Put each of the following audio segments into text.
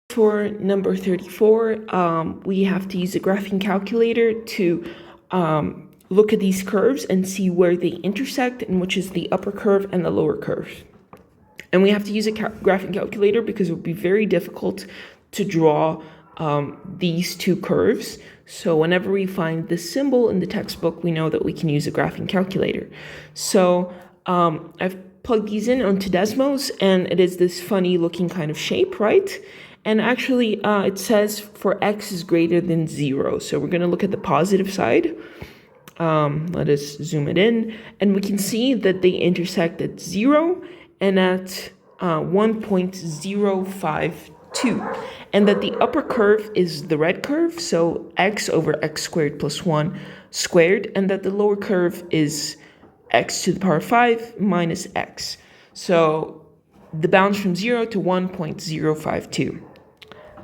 For number 34, we have to use a graphing calculator to look at these curves and see where they intersect and which is the upper curve and the lower curve. And we have to use a graphing calculator because it would be very difficult to draw these two curves. So whenever we find this symbol in the textbook, we know that we can use a graphing calculator. So I've plugged these in onto Desmos, and it is this funny looking kind of shape, right? And actually, it says for x is greater than 0. So we're going to look at the positive side. Let us zoom it in. And we can see that they intersect at 0 and at 1.052. And that the upper curve is the red curve, so x over x squared plus 1 squared. And that the lower curve is x to the power 5 minus x. So the bounds from 0 to 1.052.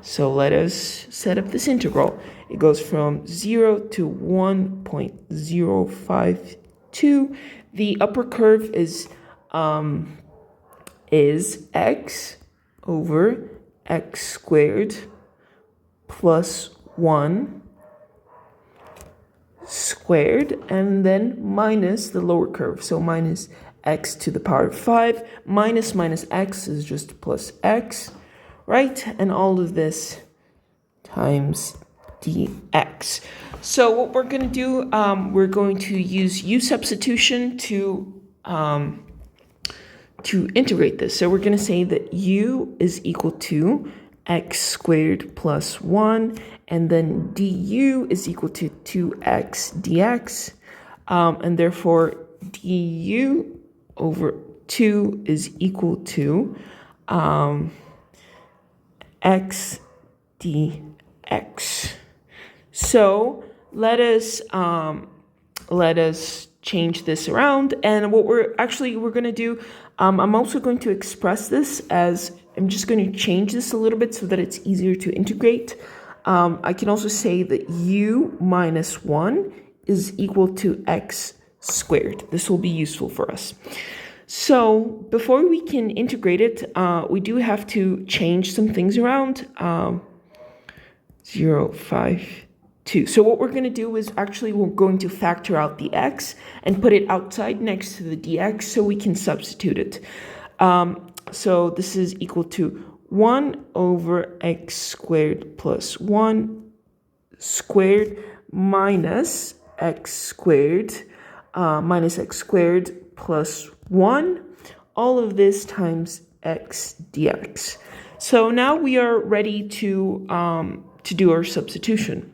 So let us set up this integral. It goes from 0 to 1.052. The upper curve is x over x squared plus 1 squared, and then minus the lower curve. So minus x to the power of 5 minus x is just plus x. Right, and all of this times dx. So what we're going to do, we're going to use u substitution to integrate this. So we're going to say that u is equal to x squared plus 1, and then du is equal to 2x dx, and therefore du over 2 is equal to x dx. So let us change this around, and what we're going to do, I'm also going to express this as, I'm just going to change this a little bit so that it's easier to integrate. I can also say that u minus 1 is equal to x squared. This will be useful for us. So before we can integrate it, we do have to change some things around. 0, 5, 2. So what we're going to do is we're going to factor out the x and put it outside next to the dx so we can substitute it. So this is equal to 1 over x squared plus 1 squared minus x squared plus 1, all of this times x dx. So now we are ready to do our substitution.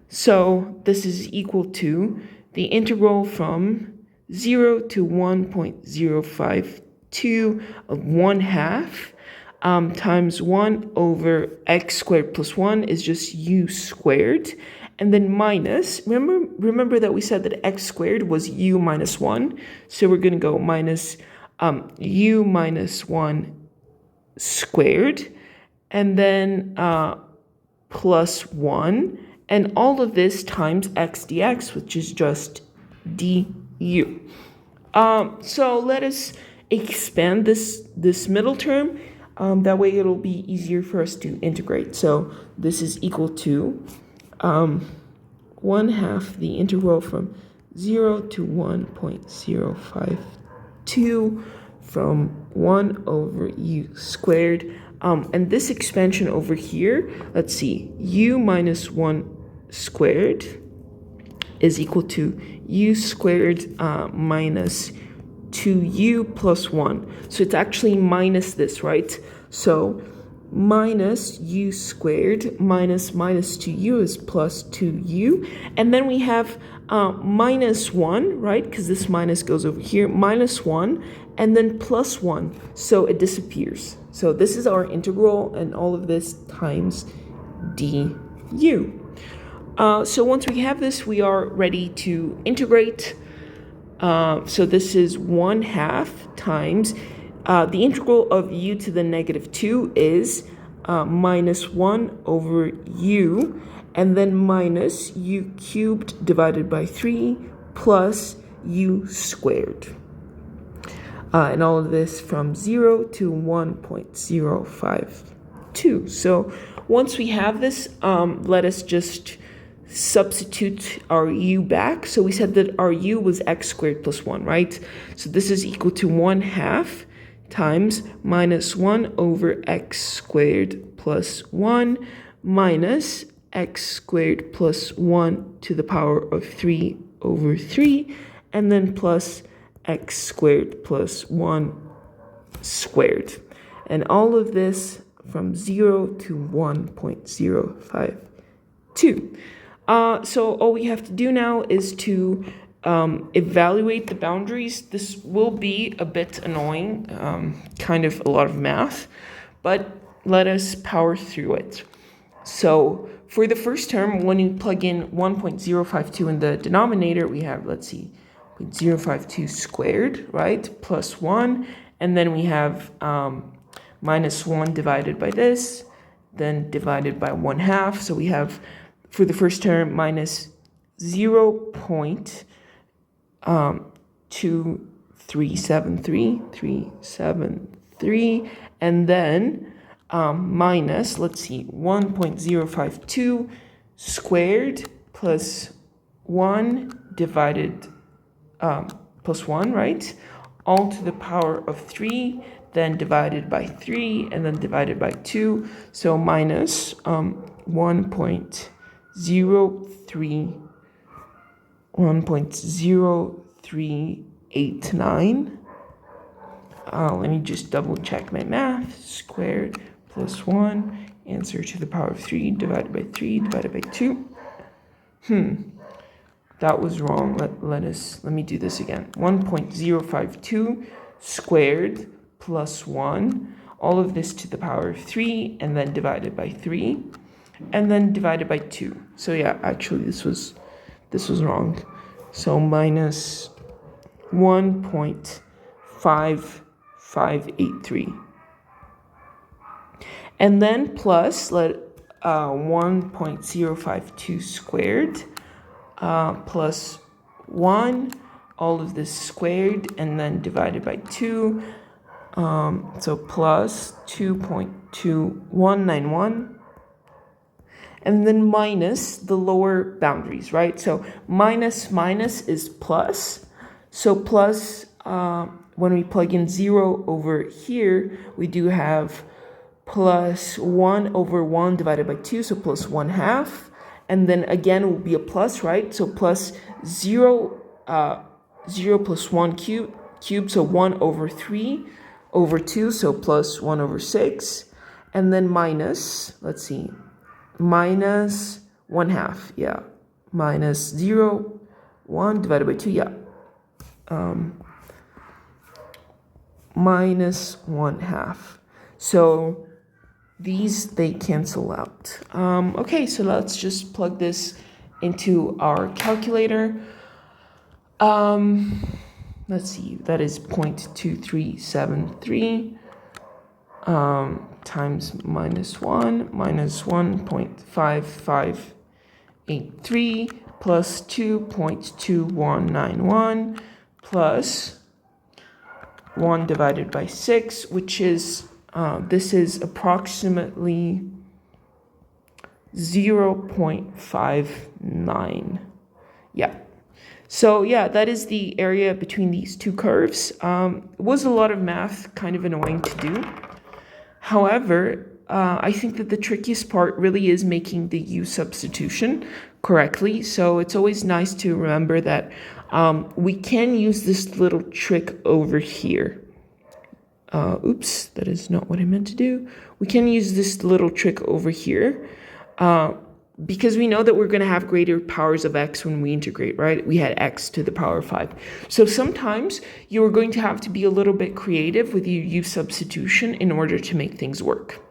So this is equal to the integral from 0 to 1.052 of 1/2 times 1 over x squared plus 1 is just u squared. And then minus, remember that we said that x squared was u minus 1. So we're going to go minus u minus 1 squared. And then plus 1. And all of this times x dx, which is just du. So let us expand this middle term. That way it'll be easier for us to integrate. So this is equal to 1/2 the integral from 0 to 1.052 from 1 over u squared. And this expansion over here, let's see, u minus 1 squared is equal to u squared minus 2u plus 1. So it's actually minus this, right? So minus u squared minus 2u is plus 2u. And then we have minus 1, right? Because this minus goes over here, minus 1, and then plus 1. So it disappears. So this is our integral, and all of this times du. So once we have this, we are ready to integrate. So this is 1/2 times the integral of u to the negative 2 is minus 1 over u, and then minus u cubed divided by 3 plus u squared. And all of this from 0 to 1.05. 2. So once we have this, let us just substitute our u back. So we said that our u was x squared plus 1, right? So this is equal to 1/2 times minus 1 over x squared plus 1 minus x squared plus 1 to the power of 3 over 3, and then plus x squared plus 1 squared. And all of this from 0 to 1.052. So all we have to do now is to evaluate the boundaries. This will be a bit annoying, kind of a lot of math, but let us power through it. So for the first term, when you plug in 1.052 in the denominator, we have, let's see, 0.052 squared, right, plus 1, and then we have minus 1 divided by this, then divided by 1/2, so we have, for the first term, minus 0.2373, and then minus, let's see, 1.052 squared plus 1 divided, plus 1, right? All to the power of 3, then divided by 3, and then divided by 2. So minus 1.0389. Let me just double check my math. Squared plus 1, answer to the power of 3, divided by 3, divided by 2. That was wrong. Let me do this again. 1.052 squared plus 1, all of this to the power of 3, and then divided by 3, and then divided by 2. So yeah, actually this was wrong. So minus 1.5583. And then plus 1.052 squared plus 1, all of this squared, and then divided by 2. So plus 2.2191. And then minus the lower boundaries, right? So minus is plus. So plus, when we plug in 0 over here, we do have plus 1 over 1 divided by 2, so plus 1/2. And then again, it will be a plus, right? So plus 0, 0 plus 1 cubed, so 1 over 3 over 2, so plus 1 over 6. And then minus, let's see, minus 1/2, yeah. Minus 0, 1 divided by 2, yeah. Minus 1/2. So these, they cancel out. Okay, so let's just plug this into our calculator. Let's see, that is 0.2373 times minus 1.5583 plus 2.2191 plus 1 divided by 6, which is, this is approximately 0.59. Yeah. So yeah, that is the area between these two curves. It was a lot of math, kind of annoying to do. However, I think that the trickiest part really is making the u substitution correctly. So it's always nice to remember that we can use this little trick over here. Oops, that is not what I meant to do. We can use this little trick over here because we know that we're going to have greater powers of x when we integrate, right? We had x to the power of 5. So sometimes you are going to have to be a little bit creative with your u substitution in order to make things work.